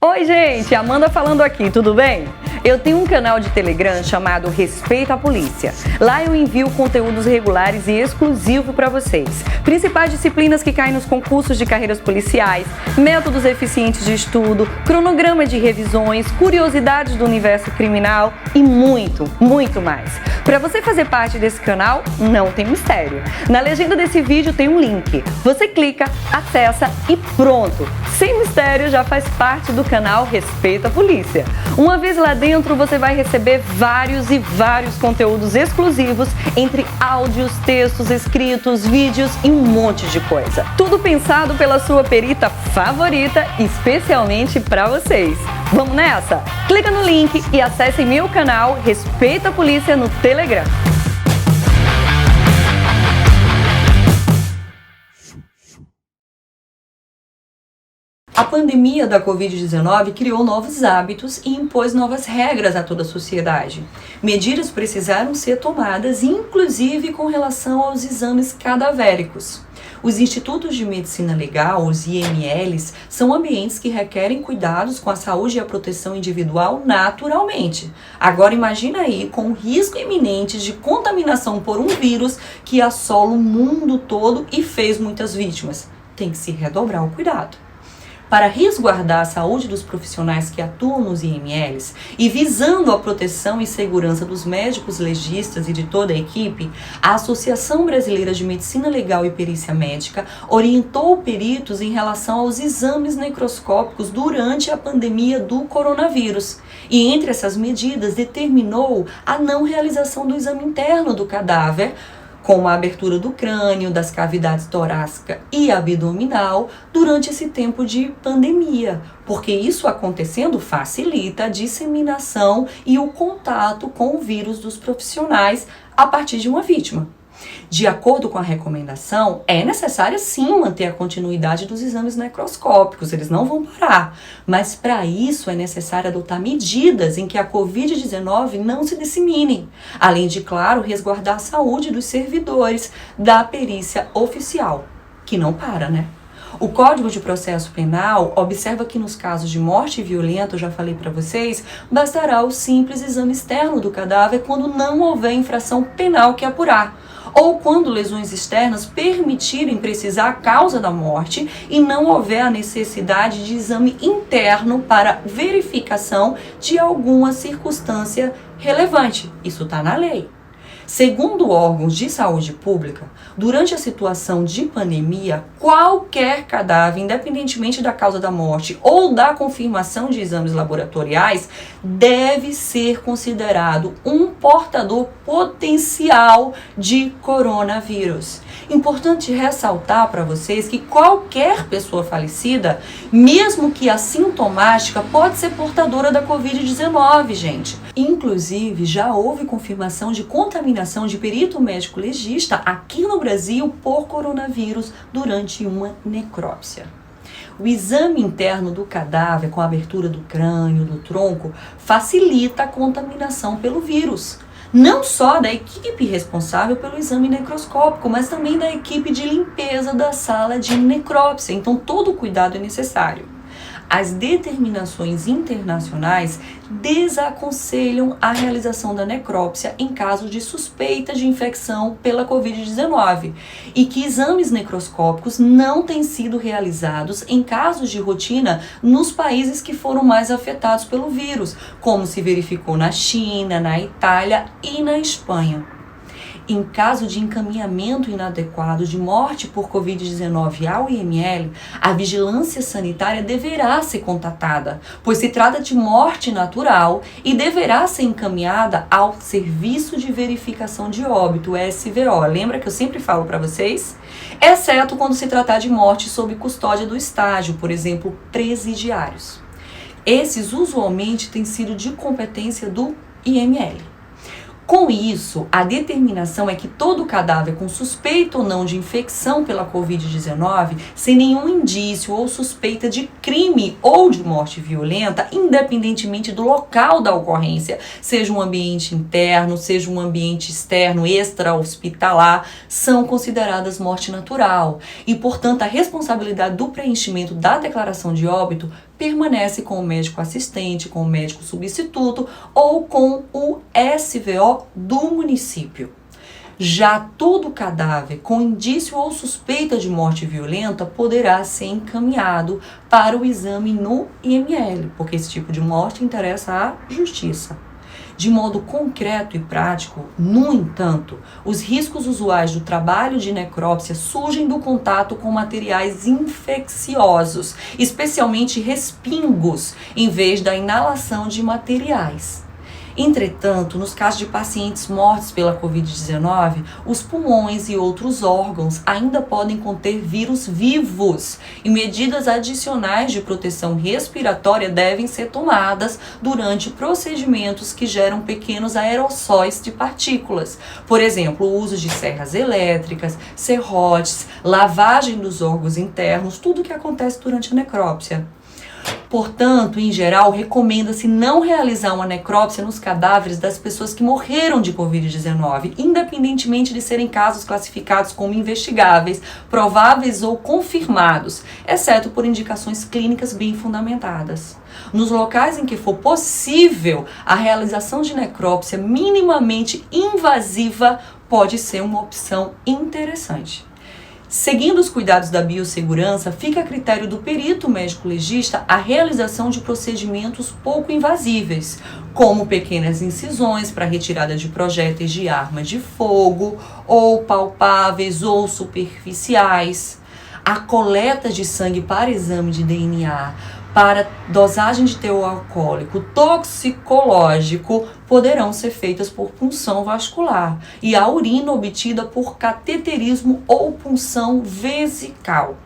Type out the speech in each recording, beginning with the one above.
Oi gente, Amanda falando aqui, tudo bem? Eu tenho um canal de Telegram chamado Respeita a Polícia. Lá eu envio conteúdos regulares e exclusivos para vocês. Principais disciplinas que caem nos concursos de carreiras policiais, métodos eficientes de estudo, cronograma de revisões, curiosidades do universo criminal e muito, muito mais. Para você fazer parte desse canal, não tem mistério. Na legenda desse vídeo tem um link. Você clica, acessa e pronto! Sem mistério, já faz parte do canal Respeita a Polícia. Uma vez lá dentro, você vai receber vários conteúdos exclusivos, entre áudios, textos, escritos, vídeos e um monte de coisa. Tudo pensado pela sua perita favorita, especialmente para vocês. Vamos nessa? Clica no link e acesse meu canal Respeita a Polícia no Telegram. A pandemia da Covid-19 criou novos hábitos e impôs novas regras a toda a sociedade. Medidas precisaram ser tomadas, inclusive com relação aos exames cadavéricos. Os Institutos de Medicina Legal, os IMLs, são ambientes que requerem cuidados com a saúde e a proteção individual naturalmente. Agora imagina aí com o risco iminente de contaminação por um vírus que assola o mundo todo e fez muitas vítimas. Tem que se redobrar o cuidado. Para resguardar a saúde dos profissionais que atuam nos IMLs e visando a proteção e segurança dos médicos legistas e de toda a equipe, a Associação Brasileira de Medicina Legal e Perícia Médica orientou peritos em relação aos exames necroscópicos durante a pandemia do coronavírus. E entre essas medidas determinou a não realização do exame interno do cadáver, como a abertura do crânio, das cavidades torácica e abdominal durante esse tempo de pandemia, porque isso acontecendo facilita a disseminação e o contato com o vírus dos profissionais a partir de uma vítima. De acordo com a recomendação, é necessário sim manter a continuidade dos exames necroscópicos, eles não vão parar, mas para isso é necessário adotar medidas em que a Covid-19 não se dissemine, além de, claro, resguardar a saúde dos servidores da perícia oficial, que não para, né? O Código de Processo Penal observa que nos casos de morte violenta, eu já falei para vocês, bastará o simples exame externo do cadáver quando não houver infração penal que apurar, ou quando lesões externas permitirem precisar a causa da morte e não houver a necessidade de exame interno para verificação de alguma circunstância relevante. Isso está na lei. Segundo órgãos de saúde pública, durante a situação de pandemia, qualquer cadáver, independentemente da causa da morte ou da confirmação de exames laboratoriais, deve ser considerado um portador potencial de coronavírus. Importante ressaltar para vocês que qualquer pessoa falecida, mesmo que assintomática, pode ser portadora da Covid-19, gente. Inclusive, já houve confirmação de contaminação de perito médico legista aqui no Brasil por coronavírus durante uma necrópsia. O exame interno do cadáver, com a abertura do crânio, do tronco, facilita a contaminação pelo vírus. Não só da equipe responsável pelo exame necroscópico, mas também da equipe de limpeza da sala de necrópsia. Então, todo o cuidado é necessário. As determinações internacionais desaconselham a realização da necrópsia em casos de suspeita de infecção pela Covid-19 e que exames necroscópicos não têm sido realizados em casos de rotina nos países que foram mais afetados pelo vírus, como se verificou na China, na Itália e na Espanha. Em caso de encaminhamento inadequado de morte por Covid-19 ao IML, a vigilância sanitária deverá ser contatada, pois se trata de morte natural e deverá ser encaminhada ao Serviço de Verificação de Óbito, SVO. Lembra que eu sempre falo para vocês? Exceto quando se tratar de morte sob custódia do estágio, por exemplo, presidiários. Esses usualmente têm sido de competência do IML. Com isso, a determinação é que todo cadáver com suspeita ou não de infecção pela Covid-19, sem nenhum indício ou suspeita de crime ou de morte violenta, independentemente do local da ocorrência, seja um ambiente interno, seja um ambiente externo, extra-hospitalar, são consideradas morte natural. E, portanto, a responsabilidade do preenchimento da declaração de óbito permanece com o médico assistente, com o médico substituto ou com o SVO do município. Já todo cadáver com indício ou suspeita de morte violenta poderá ser encaminhado para o exame no IML, porque esse tipo de morte interessa à justiça. De modo concreto e prático, no entanto, os riscos usuais do trabalho de necrópsia surgem do contato com materiais infecciosos, especialmente respingos, em vez da inalação de materiais. Entretanto, nos casos de pacientes mortos pela Covid-19, os pulmões e outros órgãos ainda podem conter vírus vivos e medidas adicionais de proteção respiratória devem ser tomadas durante procedimentos que geram pequenos aerossóis de partículas. Por exemplo, o uso de serras elétricas, serrotes, lavagem dos órgãos internos, tudo o que acontece durante a necrópsia. Portanto, em geral, recomenda-se não realizar uma necrópsia nos cadáveres das pessoas que morreram de Covid-19, independentemente de serem casos classificados como investigáveis, prováveis ou confirmados, exceto por indicações clínicas bem fundamentadas. Nos locais em que for possível, a realização de necrópsia minimamente invasiva pode ser uma opção interessante. Seguindo os cuidados da biossegurança, fica a critério do perito médico legista a realização de procedimentos pouco invasíveis, como pequenas incisões para retirada de projéteis de arma de fogo, ou palpáveis ou superficiais, a coleta de sangue para exame de DNA, para dosagem de teor alcoólico toxicológico poderão ser feitas por punção vascular e a urina obtida por cateterismo ou punção vesical.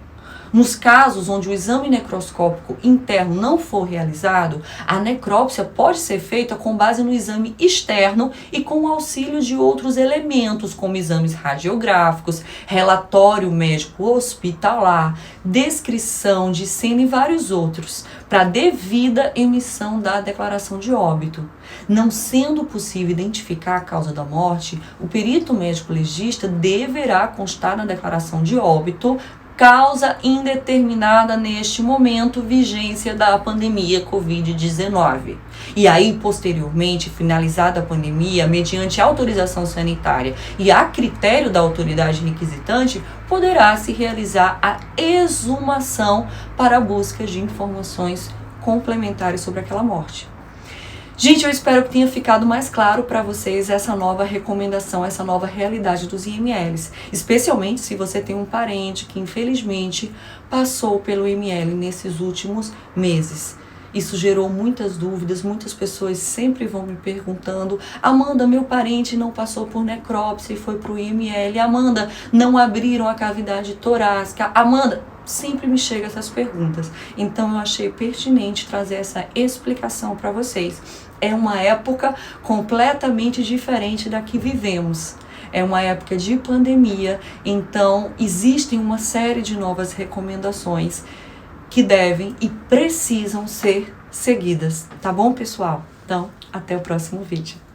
Nos casos onde o exame necroscópico interno não for realizado, a necrópsia pode ser feita com base no exame externo e com o auxílio de outros elementos, como exames radiográficos, relatório médico hospitalar, descrição de cena e vários outros, para devida emissão da declaração de óbito. Não sendo possível identificar a causa da morte, o perito médico legista deverá constar na declaração de óbito causa indeterminada neste momento, vigência da pandemia Covid-19. E aí, posteriormente, finalizada a pandemia, mediante autorização sanitária e a critério da autoridade requisitante, poderá se realizar a exumação para a busca de informações complementares sobre aquela morte. Gente, eu espero que tenha ficado mais claro para vocês essa nova recomendação, essa nova realidade dos IMLs. Especialmente se você tem um parente que, infelizmente, passou pelo IML nesses últimos meses. Isso gerou muitas dúvidas, muitas pessoas sempre vão me perguntando: Amanda, meu parente não passou por necrópsia e foi para o IML. Amanda, não abriram a cavidade torácica. Amanda, sempre me chegam essas perguntas. Então eu achei pertinente trazer essa explicação para vocês. É uma época completamente diferente da que vivemos. É uma época de pandemia, então existem uma série de novas recomendações que devem e precisam ser seguidas, tá bom, pessoal? Então, até o próximo vídeo.